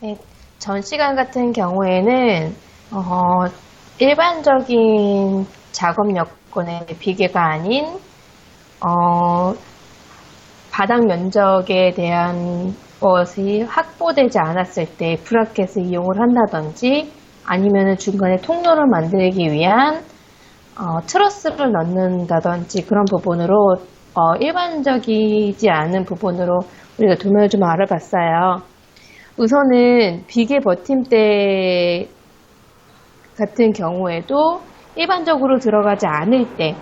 네, 전 시간 같은 경우에는 일반적인 작업 여건의 비계가 아닌 어, 바닥 면적에 대한 것이 확보되지 않았을 때 브라켓을 이용을 한다든지 아니면 중간에 통로를 만들기 위한 트러스를 넣는다든지 그런 부분으로 일반적이지 않은 부분으로 우리가 도면을 좀 알아봤어요. 우선은 비계 버팀대 같은 경우에도 일반적으로 들어가지 않을 때,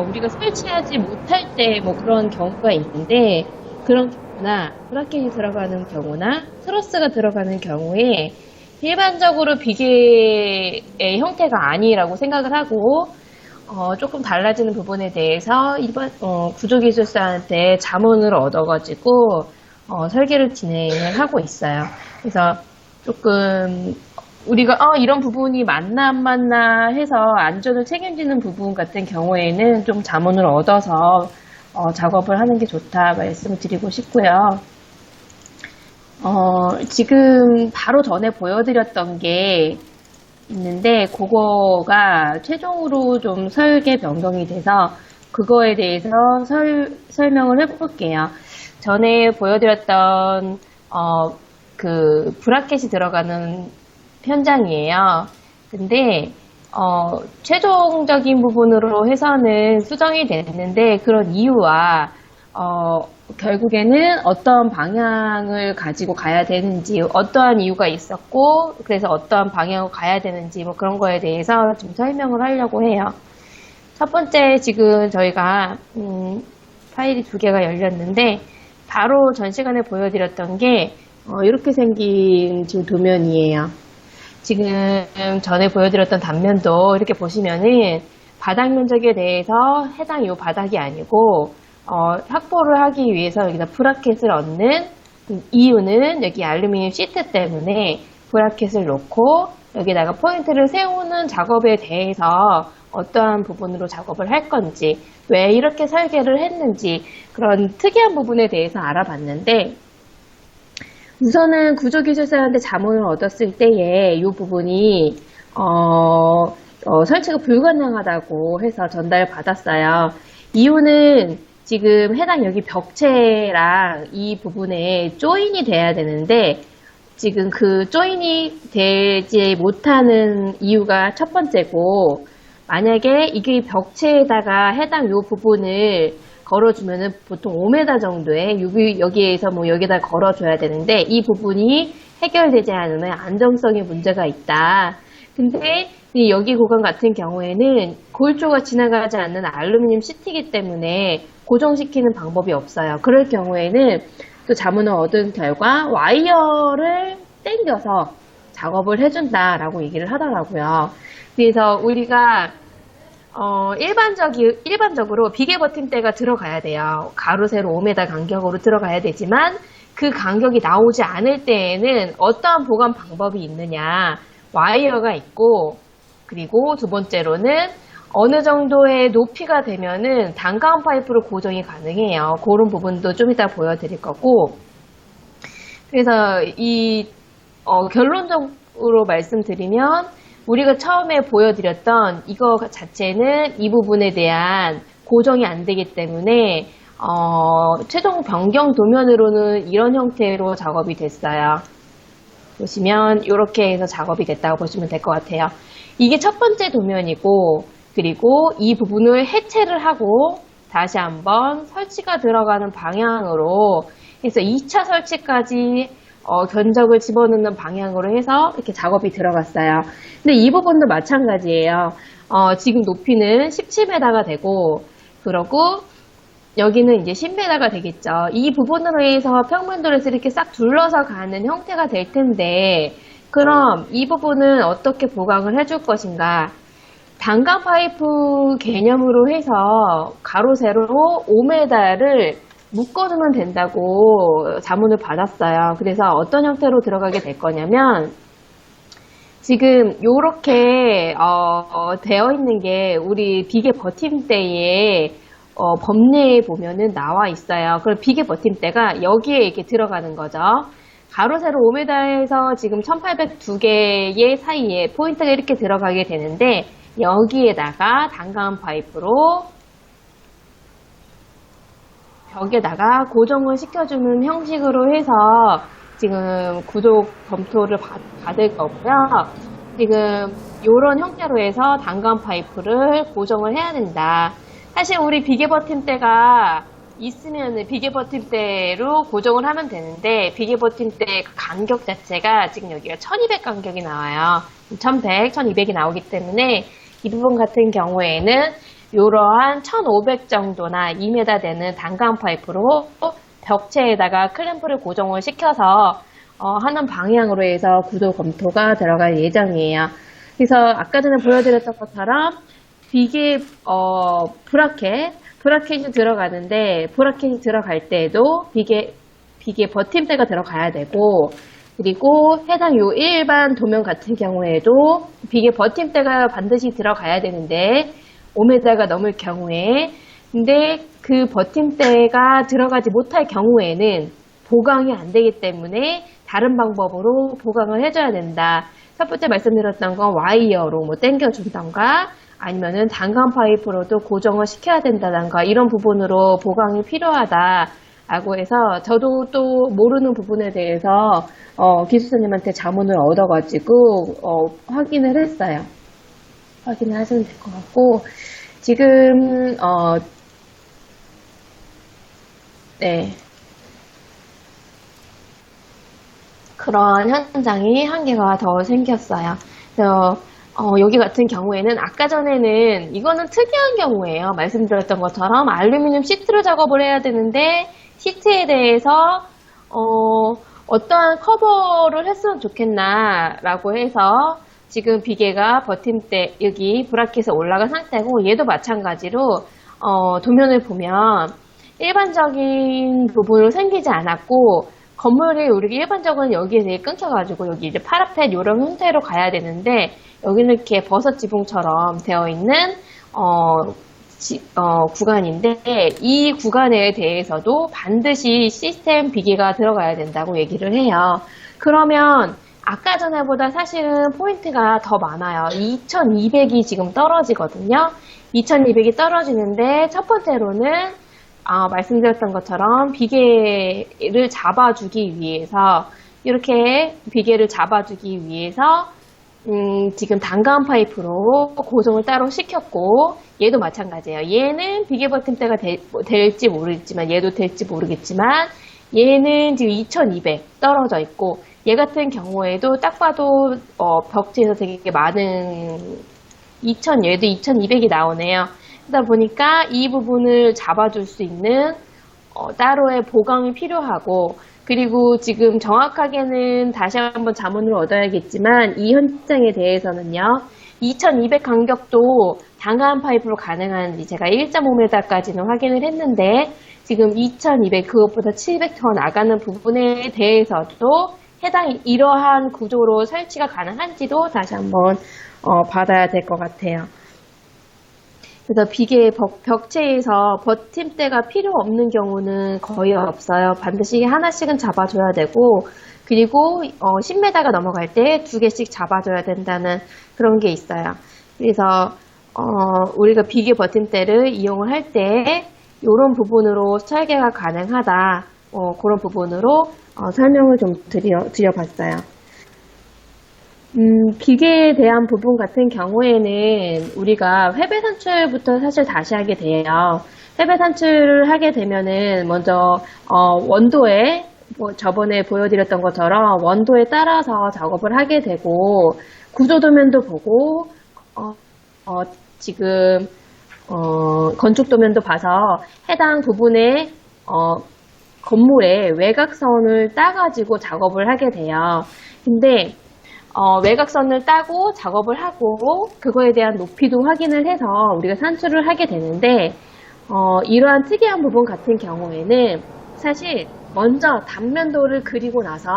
우리가 설치하지 못할 때 뭐 그런 경우가 있는데, 그런 경우나 브라켓이 들어가는 경우나 트러스가 들어가는 경우에 일반적으로 비계의 형태가 아니라고 생각을 하고, 조금 달라지는 부분에 대해서 구조기술사한테 자문을 얻어가지고 설계를 진행을 하고 있어요. 그래서 조금 우리가 이런 부분이 맞나 안 맞나 해서 안전을 책임지는 부분 같은 경우에는 좀 자문을 얻어서 작업을 하는 게 좋다 말씀을 드리고 싶고요. 지금 바로 전에 보여드렸던 게 있는데 그거가 최종으로 좀 설계 변경이 돼서 그거에 대해서 설명을 해볼게요. 전에 보여드렸던 그 브라켓이 들어가는 현장이에요. 근데 최종적인 부분으로 해서는 수정이 됐는데 그런 이유와 결국에는 어떤 방향을 가지고 가야 되는지, 어떠한 이유가 있었고, 그래서 어떠한 방향으로 가야 되는지, 뭐 그런 거에 대해서 좀 설명을 하려고 해요. 첫 번째, 지금 저희가, 파일이 두 개가 열렸는데, 바로 전 시간에 보여드렸던 게, 이렇게 생긴 지금 도면이에요. 지금 전에 보여드렸던 단면도 이렇게 보시면은, 바닥 면적에 대해서 해당 요 바닥이 아니고, 확보를 하기 위해서 여기다 브라켓을 얹는 이유는 여기 알루미늄 시트 때문에 브라켓을 놓고 여기다가 포인트를 세우는 작업에 대해서 어떠한 부분으로 작업을 할 건지 왜 이렇게 설계를 했는지 그런 특이한 부분에 대해서 알아봤는데 우선은 구조기술사한테 자문을 얻었을 때에 이 부분이 설치가 불가능하다고 해서 전달을 받았어요. 이유는 지금 해당 여기 벽체랑 이 부분에 조인이 돼야 되는데 지금 그 조인이 되지 못하는 이유가 첫 번째고 만약에 이게 벽체에다가 해당 요 부분을 걸어주면은 보통 5m 정도의 여기에서 뭐 여기다 걸어줘야 되는데 이 부분이 해결되지 않으면 안정성에 문제가 있다. 근데 여기 구간 같은 경우에는 골조가 지나가지 않는 알루미늄 시트이기 때문에 고정시키는 방법이 없어요. 그럴 경우에는 또 자문을 얻은 결과 와이어를 당겨서 작업을 해준다라고 얘기를 하더라고요. 그래서 우리가 일반적으로 비계 버팀대가 들어가야 돼요. 가로 세로 5m 간격으로 들어가야 되지만 그 간격이 나오지 않을 때에는 어떠한 보관 방법이 있느냐 와이어가 있고 그리고 두 번째로는 어느 정도의 높이가 되면은 단가원 파이프로 고정이 가능해요. 그런 부분도 좀 이따 보여드릴 거고. 그래서 결론적으로 말씀드리면 우리가 처음에 보여드렸던 이거 자체는 이 부분에 대한 고정이 안 되기 때문에 최종 변경 도면으로는 이런 형태로 작업이 됐어요. 보시면 이렇게 해서 작업이 됐다고 보시면 될 것 같아요. 이게 첫 번째 도면이고 그리고 이 부분을 해체를 하고 다시 한번 설치가 들어가는 방향으로 해서 2차 설치까지 견적을 집어넣는 방향으로 해서 이렇게 작업이 들어갔어요. 근데 이 부분도 마찬가지예요. 지금 높이는 17m가 되고 그러고 여기는 이제 10m가 되겠죠. 이 부분으로 해서 평면도에서 이렇게 싹 둘러서 가는 형태가 될 텐데 그럼 이 부분은 어떻게 보강을 해줄 것인가? 단가 파이프 개념으로 해서 가로 세로 5m를 묶어주면 된다고 자문을 받았어요. 그래서 어떤 형태로 들어가게 될 거냐면 지금 요렇게 되어 있는 게 우리 비계 버팀대에 법례에 보면은 나와 있어요. 그럼 비계 버팀대가 여기에 이렇게 들어가는 거죠. 가로 세로 5m에서 지금 1802개의 사이에 포인트가 이렇게 들어가게 되는데 여기에다가 단가한 파이프로 벽에다가 고정을 시켜주는 형식으로 해서 지금 구조 검토를 받을 거고요. 지금 이런 형태로 해서 단가한 파이프를 고정을 해야 된다. 사실 우리 비계 버팀대가 있으면 비계 버팀대로 고정을 하면 되는데 비계 버팀대 간격 자체가 지금 여기가 1200 간격이 나와요. 1100, 1200이 나오기 때문에 이 부분 같은 경우에는 이러한 1500 정도나 2m 되는 단가한 파이프로 벽체에다가 클램프를 고정을 시켜서 하는 방향으로 해서 구조 검토가 들어갈 예정이에요. 그래서 아까 전에 보여드렸던 것처럼 비계 브라켓이 들어가는데 브라켓이 들어갈 때에도 비계 버팀대가 들어가야 되고 그리고 해당 요 일반 도면 같은 경우에도 비계 버팀대가 반드시 들어가야 되는데 5m가 넘을 경우에 근데 그 버팀대가 들어가지 못할 경우에는 보강이 안 되기 때문에 다른 방법으로 보강을 해줘야 된다. 첫 번째 말씀드렸던 건 와이어로 뭐 당겨준던가 아니면은 단가한 파이프로도 고정을 시켜야 된다던가 이런 부분으로 보강이 필요하다라고 해서 저도 또 모르는 부분에 대해서 기술사님한테 자문을 얻어가지고 확인을 했어요. 확인을 하시면 될 것 같고 지금 네 그런 현장이 한 개가 더 생겼어요. 그래서 여기 같은 경우에는 아까 전에는 이거는 특이한 경우예요. 말씀드렸던 것처럼 알루미늄 시트로 작업을 해야 되는데 시트에 대해서 어떠한 커버를 했으면 좋겠나 라고 해서 지금 비계가 버팀대 여기 브라켓에 올라간 상태고 얘도 마찬가지로 도면을 보면 일반적인 부분으로 생기지 않았고 건물이 우리가 일반적으로 여기에 되게 끊겨가지고 여기 이제 파라펫 이런 형태로 가야 되는데 여기는 이렇게 버섯 지붕처럼 되어 있는 구간인데 이 구간에 대해서도 반드시 시스템 비계가 들어가야 된다고 얘기를 해요. 그러면 아까 전에보다 사실은 포인트가 더 많아요. 2200이 지금 떨어지거든요. 2200이 떨어지는데 첫 번째로는 말씀드렸던 것처럼 비계를 잡아주기 위해서 이렇게 비계를 잡아주기 위해서 지금 단가한 파이프로 고정을 따로 시켰고 얘도 마찬가지예요. 얘는 비계 버팀대가 될지 모르겠지만 얘도 될지 모르겠지만 얘는 지금 2200 떨어져 있고 얘 같은 경우에도 딱 봐도 벽지에서 되게 많은 얘도 2200이 나오네요. 그러다 보니까 이 부분을 잡아줄 수 있는 따로의 보강이 필요하고 그리고 지금 정확하게는 다시 한번 자문을 얻어야겠지만 이 현장에 대해서는요 2200 간격도 단가한 파이프로 가능한지 제가 1.5m까지는 확인을 했는데 지금 2200 그것보다 700 더 나가는 부분에 대해서도 해당 이러한 구조로 설치가 가능한지도 다시 한번 받아야 될 것 같아요. 그래서 비계 벽체에서 버팀대가 필요 없는 경우는 거의 없어요. 반드시 하나씩은 잡아줘야 되고 그리고 10m가 넘어갈 때 2개씩 잡아줘야 된다는 그런 게 있어요. 그래서 우리가 비계 버팀대를 이용을 할 때 이런 부분으로 설계가 가능하다. 그런 부분으로 설명을 좀 드려봤어요. 비계에 대한 부분 같은 경우에는 우리가 회배 산출부터 사실 다시 하게 돼요. 회배 산출을 하게 되면은 먼저 원도에 저번에 보여드렸던 것처럼 원도에 따라서 작업을 하게 되고 구조도면도 보고 지금 건축도면도 봐서 해당 부분에 건물의 외곽선을 따가지고 작업을 하게 돼요. 근데 외곽선을 따고 작업을 하고 그거에 대한 높이도 확인을 해서 우리가 산출을 하게 되는데 이러한 특이한 부분 같은 경우에는 사실 먼저 단면도를 그리고 나서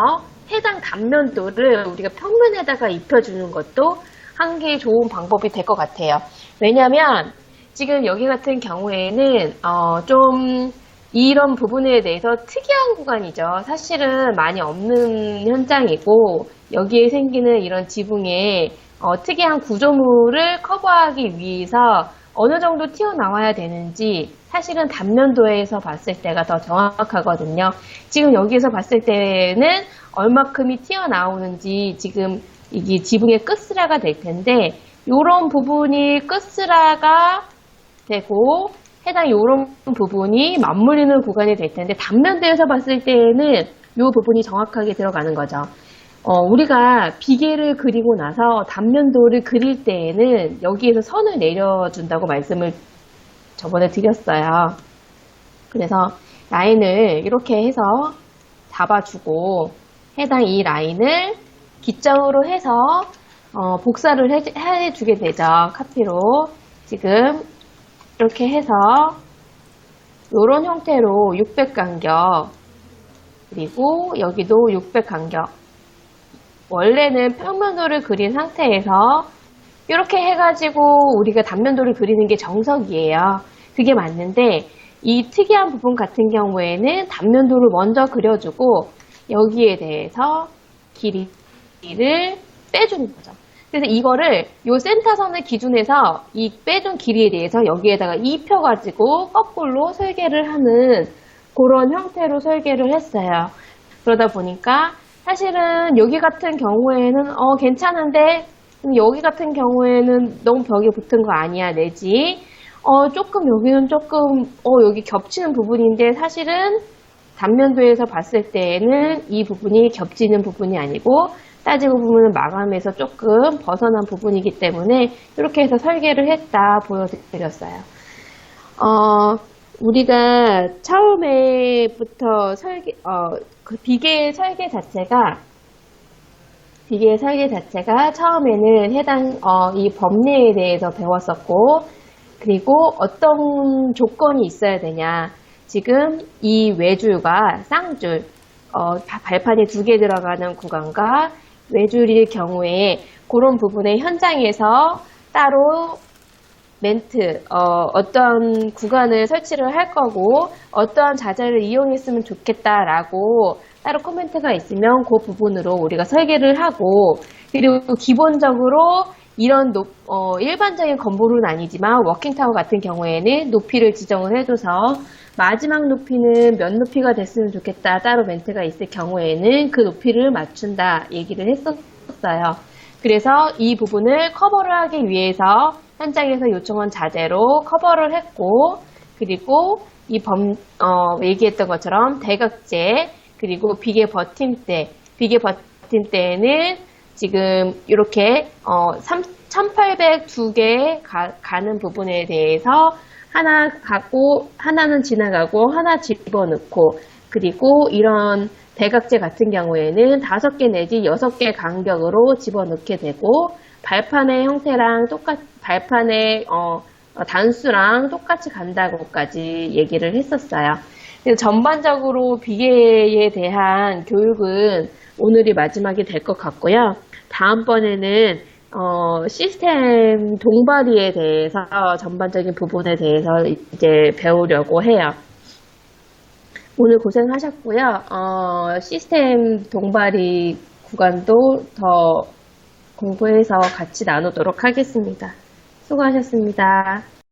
해당 단면도를 우리가 평면에다가 입혀주는 것도 한 개의 좋은 방법이 될 것 같아요. 왜냐하면 지금 여기 같은 경우에는 좀 이런 부분에 대해서 특이한 구간이죠. 사실은 많이 없는 현장이고 여기에 생기는 이런 지붕의 특이한 구조물을 커버하기 위해서 어느 정도 튀어나와야 되는지 사실은 단면도에서 봤을 때가 더 정확하거든요. 지금 여기에서 봤을 때는 얼마큼이 튀어나오는지 지금 이게 지붕의 끝스라가 될 텐데 이런 부분이 끝스라가 되고 해당 이런 부분이 맞물리는 구간이 될 텐데 단면도에서 봤을 때에는 이 부분이 정확하게 들어가는 거죠. 우리가 비계를 그리고 나서 단면도를 그릴 때에는 여기에서 선을 내려준다고 말씀을 저번에 드렸어요. 그래서 라인을 이렇게 해서 잡아주고 해당 이 라인을 기점으로 해서 복사를 해주게 되죠. 카피로 지금 이렇게 해서 이런 형태로 600간격 그리고 여기도 600간격 원래는 평면도를 그린 상태에서 이렇게 해가지고 우리가 단면도를 그리는 게 정석이에요. 그게 맞는데 이 특이한 부분 같은 경우에는 단면도를 먼저 그려주고 여기에 대해서 길이를 빼주는 거죠. 그래서 이거를 요 센터선을 기준해서 이 빼준 길이에 대해서 여기에다가 입혀가지고 거꾸로 설계를 하는 그런 형태로 설계를 했어요. 그러다 보니까 사실은 여기 같은 경우에는 괜찮은데 여기 같은 경우에는 너무 벽에 붙은 거 아니야 내지 조금 여기는 조금 여기 겹치는 부분인데 사실은 단면도에서 봤을 때에는 이 부분이 겹치는 부분이 아니고 따지고 보면 마감에서 조금 벗어난 부분이기 때문에 이렇게 해서 설계를 했다 보여드렸어요. 우리가 처음에부터 그 비계 설계 자체가 처음에는 해당 이 법례에 대해서 배웠었고 그리고 어떤 조건이 있어야 되냐. 지금 이 외줄과 쌍줄 발판이 2개 들어가는 구간과 외줄일 경우에 그런 부분의 현장에서 따로 멘트, 어떤 구간을 설치를 할 거고 어떠한 자재를 이용했으면 좋겠다라고 따로 코멘트가 있으면 그 부분으로 우리가 설계를 하고 그리고 기본적으로 이런 일반적인 건물은 아니지만 워킹타워 같은 경우에는 높이를 지정을 해줘서 마지막 높이는 몇 높이가 됐으면 좋겠다 따로 멘트가 있을 경우에는 그 높이를 맞춘다 얘기를 했었어요. 그래서 이 부분을 커버를 하기 위해서 현장에서 요청한 자재로 커버를 했고 그리고 얘기했던 것처럼 대각재 그리고 비계 버팀대에는 지금 이렇게 1802개 가는 부분에 대해서 하나 가고 하나는 지나가고 하나 집어넣고 그리고 이런 대각재 같은 경우에는 5개 내지 6개 간격으로 집어넣게 되고 발판의 형태랑 발판의 단수랑 똑같이 간다고까지 얘기를 했었어요. 그래서 전반적으로 비계에 대한 교육은 오늘이 마지막이 될 것 같고요. 다음번에는 시스템 동바리에 대해서 전반적인 부분에 대해서 이제 배우려고 해요. 오늘 고생하셨고요. 시스템 동바리 구간도 더 공부해서 같이 나누도록 하겠습니다. 수고하셨습니다.